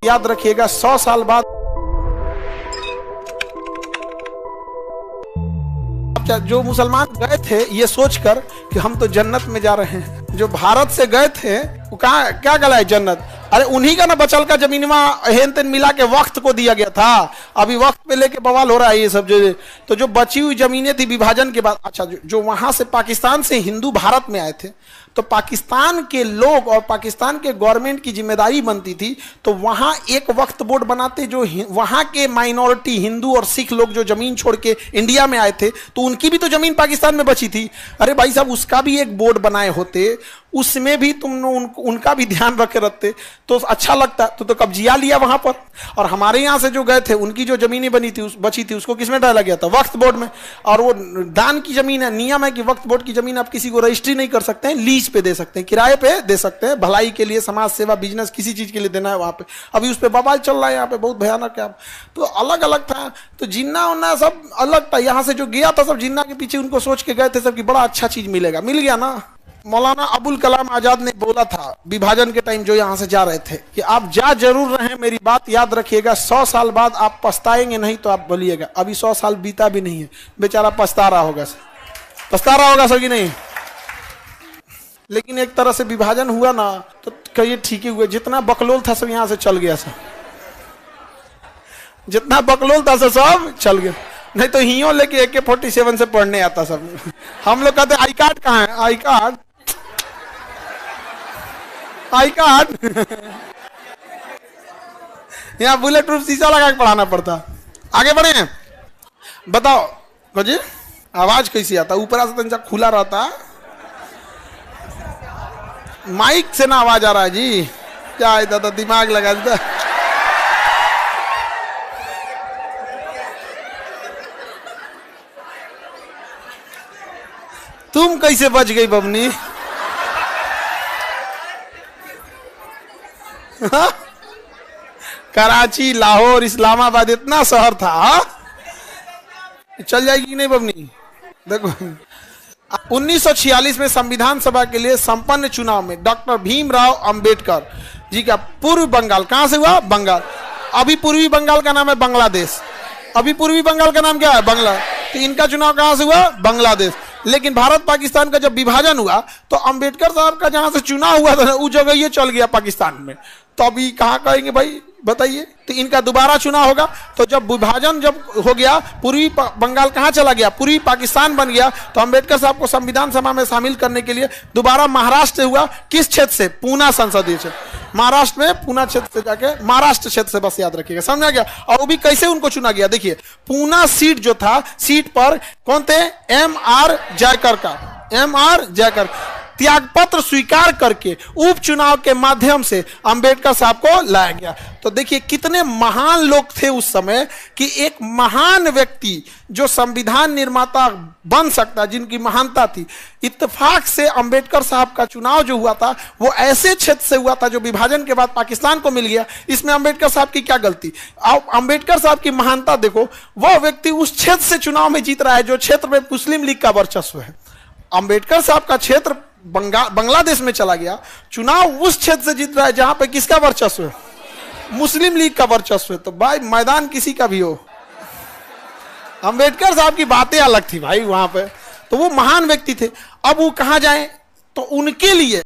याद रखिएगा 100 साल बाद जो मुसलमान गए थे ये सोचकर कि हम तो जन्नत में जा रहे हैं, जो भारत से गए थे वो कहाँ क्या गला है जन्नत। अरे उन्हीं का ना बचल का जमीनवा हेन तेन मिला के वक्त को दिया गया था, अभी वक्त पे लेके बवाल हो रहा है ये सब। तो जो बची हुई जमीनें थी विभाजन के बाद, अच्छा जो वहां से पाकिस्तान से हिंदू भारत में आए थे तो पाकिस्तान के लोग और पाकिस्तान के गवर्नमेंट की जिम्मेदारी बनती थी तो वहां एक वक्त बोर्ड बनाते, जो वहां के माइनॉरिटी हिंदू और सिख लोग जो जमीन छोड़ के इंडिया में आए थे तो उनकी भी तो जमीन पाकिस्तान में बची थी। अरे भाई साहब उसका भी एक बोर्ड बनाए होते, उसमें भी तुम उनका भी ध्यान रखे रहते तो अच्छा लगता। तो कब्जिया लिया वहां पर, और हमारे यहाँ से जो गए थे उनकी जो जमीनें बची थी उसको किसमें डाला गया था? वक्फ बोर्ड में। और वो दान की जमीन है, नियम है कि वक्फ बोर्ड की जमीन आप किसी को रजिस्ट्री नहीं कर सकते हैं, लीज पे दे सकते हैं, किराए पे दे सकते हैं, भलाई के लिए, समाज सेवा, बिजनेस, किसी चीज के लिए देना है वहां पे। अभी उस पर बवाल चल रहा है यहाँ पे, बहुत भयानक है। तो अलग अलग था, तो जिन्ना उन्ना सब अलग था। यहाँ से जो गया था सब जिन्ना के पीछे उनको सोच के गए थे सब कि बड़ा अच्छा चीज मिलेगा, मिल गया ना। मौलाना अबुल कलाम आजाद ने बोला था विभाजन के टाइम जो यहाँ से जा रहे थे कि आप जा जरूर रहे, मेरी बात याद रखिएगा, 100 साल बाद आप पछताएंगे नहीं तो आप बोलिएगा। अभी 100 साल बीता भी नहीं है, बेचारा पछता रहा होगा सब कि नहीं। लेकिन एक तरह से विभाजन हुआ ना तो कहिए ठीक ही हुआ, जितना बकलोल था सब यहाँ से चल गया, सब जितना बकलोल था सब चल गया। नहीं तो हियो लेके AK-47 से पढ़ने आता सब। हम लोग कहते आई कार्ड कहाँ है? आई कार्ड यहाँ बुलेट प्रूफ शीशा लगा के पढ़ाना पड़ता। आगे बढ़े, बताओ जी आवाज कैसी आता? ऊपर से तंजा खुला रहता, माइक से ना आवाज आ रहा है जी, क्या दादा दिमाग लगा देता। तुम कैसे बच गई बबनी? कराची, लाहौर, इस्लामाबाद इतना शहर था, चल जाएगी नहीं बबनी? देखो 1946 में संविधान सभा के लिए संपन्न चुनाव में डॉक्टर भीमराव अंबेडकर जी का पूर्व बंगाल, कहां से हुआ? बंगाल। अभी पूर्वी बंगाल का नाम है बांग्लादेश, अभी पूर्वी बंगाल का नाम क्या है? बांग्ला। तो इनका चुनाव कहां से हुआ? बांग्लादेश। लेकिन भारत पाकिस्तान का जब विभाजन हुआ तो अंबेडकर साहब का जहां से चुनाव हुआ था उस जगह ये चल गया पाकिस्तान में। तो अभी कहां कहेंगे भाई बताइए? तो इनका दोबारा चुनाव होगा। तो जब विभाजन जब हो गया, पूर्वी बंगाल कहां चला गया? पूर्वी पाकिस्तान बन गया। तो अंबेडकर साहब को संविधान सभा में शामिल करने के लिए दोबारा महाराष्ट्र हुआ। किस क्षेत्र से? पूना संसदीय क्षेत्र, महाराष्ट्र में पूना क्षेत्र से जाके, महाराष्ट्र क्षेत्र से, बस याद रखिएगा, समझा गया। और वो भी कैसे उनको चुना गया? देखिए पूना सीट जो था, सीट पर कौन थे? MR जयकर का, MR जयकर त्यागपत्र स्वीकार करके उपचुनाव के माध्यम से अंबेडकर साहब को लाया गया। तो देखिए कितने महान लोग थे उस समय कि एक महान व्यक्ति जो संविधान निर्माता बन सकता, जिनकी महानता थी, इत्तेफाक से अंबेडकर साहब का चुनाव जो हुआ था वो ऐसे क्षेत्र से हुआ था जो विभाजन के बाद पाकिस्तान को मिल गया। इसमें अंबेडकर साहब की क्या गलती? अब अंबेडकर साहब की महानता देखो, वह व्यक्ति उस क्षेत्र से चुनाव में जीत रहा है जो क्षेत्र में मुस्लिम लीग का वर्चस्व है। अंबेडकर साहब का क्षेत्र बांग्लादेश में चला गया, चुनाव उस क्षेत्र से जीत रहा है जहां पे किसका वर्चस्व है? मुस्लिम लीग का वर्चस्व है। तो भाई मैदान किसी का भी हो, अंबेडकर साहब की बातें अलग थी भाई वहां पे, तो वो महान व्यक्ति थे। अब वो कहां जाएं? तो उनके लिए